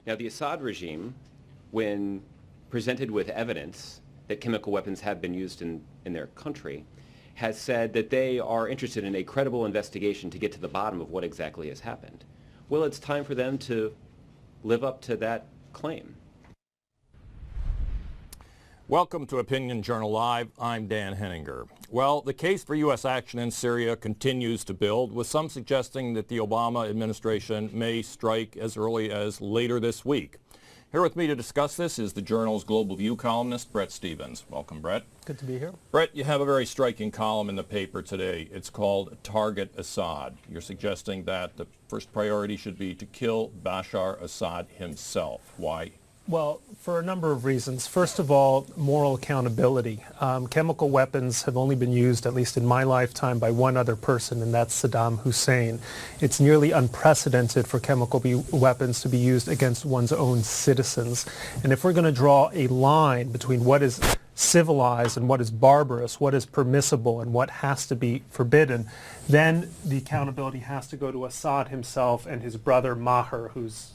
Now, the Assad regime, when presented with evidence that chemical weapons have been used in their country, has said that they are interested in a credible investigation to get to the bottom of what exactly has happened. Well, it's time for them to live up to that claim. Welcome to Opinion Journal Live. I'm Dan Henninger. Well, the case for U.S. action in Syria continues to build, with some suggesting that the Obama administration may strike as early as later this week. Here with me to discuss this is the Journal's Global View columnist, Bret Stephens. Welcome, Bret. Good to be here. Bret, you have a very striking column in the paper today. It's called Target Assad. You're suggesting that the first priority should be to kill Bashar Assad himself. Why? Well, for a number of reasons. First of all, moral accountability. Chemical weapons have only been used, at least in my lifetime, by one other person, and that's Saddam Hussein. It's nearly unprecedented for chemical weapons to be used against one's own citizens. And if we're going to draw a line between what is civilized and what is barbarous, what is permissible and what has to be forbidden, then the accountability has to go to Assad himself and his brother Maher, who's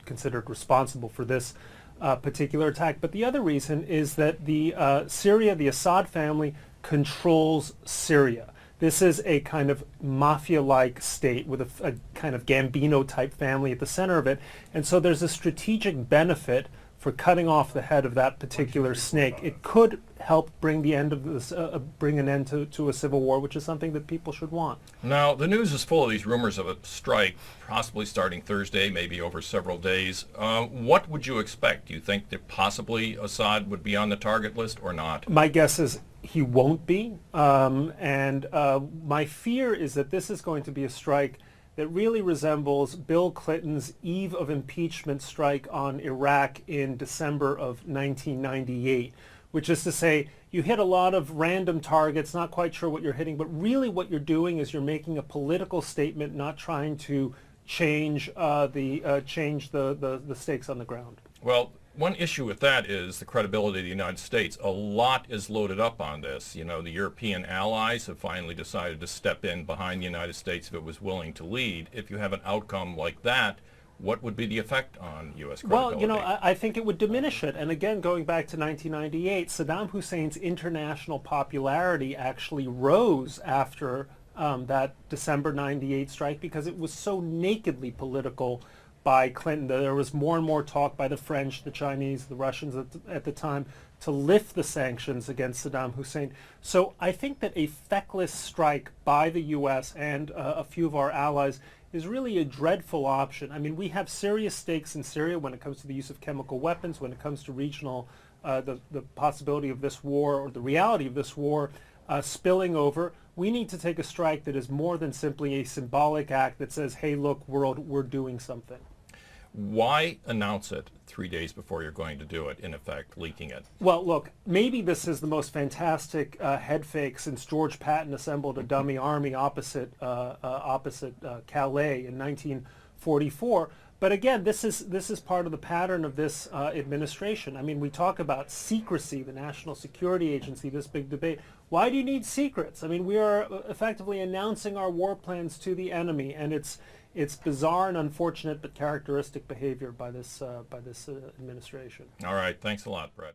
considered responsible for this particular attack. But the other reason is that the Assad family controls Syria. This is a kind of mafia-like state with a kind of Gambino-type family at the center of it. And so there's a strategic benefit for cutting off the head of that particular snake. It could help bring the end of this, bring an end to a civil war, which is something that people should want. Now, the news is full of these rumors of a strike, possibly starting Thursday, maybe over several days. What would you expect? Do you think that possibly Assad would be on the target list or not? My guess is he won't be. My fear is that this is going to be a strike that really resembles Bill Clinton's eve of impeachment strike on Iraq in December of 1998, which is to say you hit a lot of random targets, not quite sure what you're hitting, but really what you're doing is you're making a political statement, not trying to change the stakes on the ground. Well, one issue with that is the credibility of the United States. A lot is loaded up on this. You know, the European allies have finally decided to step in behind the United States if it was willing to lead. If you have an outcome like that, what would be the effect on U.S. credibility? Well, you know, I think it would diminish it. And again, going back to 1998, Saddam Hussein's international popularity actually rose after that December 98 strike because it was so nakedly political by Clinton. There was more and more talk by the French, the Chinese, the Russians at the time to lift the sanctions against Saddam Hussein. So I think that a feckless strike by the U.S. and a few of our allies is really a dreadful option. I mean, we have serious stakes in Syria when it comes to the use of chemical weapons, when it comes to regional, the possibility of this war or the reality of this war spilling over. We need to take a strike that is more than simply a symbolic act that says, hey, look, world, we're doing something. Why announce it 3 days before you're going to do it, in effect, leaking it? Well, look, maybe this is the most fantastic head fake since George Patton assembled a dummy army opposite Calais in 1944. But again, this is part of the pattern of this administration. I mean, we talk about secrecy, the National Security Agency, this big debate. Why do you need secrets? I mean, we are effectively announcing our war plans to the enemy, and it's bizarre and unfortunate but characteristic behavior by this administration. All right, thanks a lot, Bret.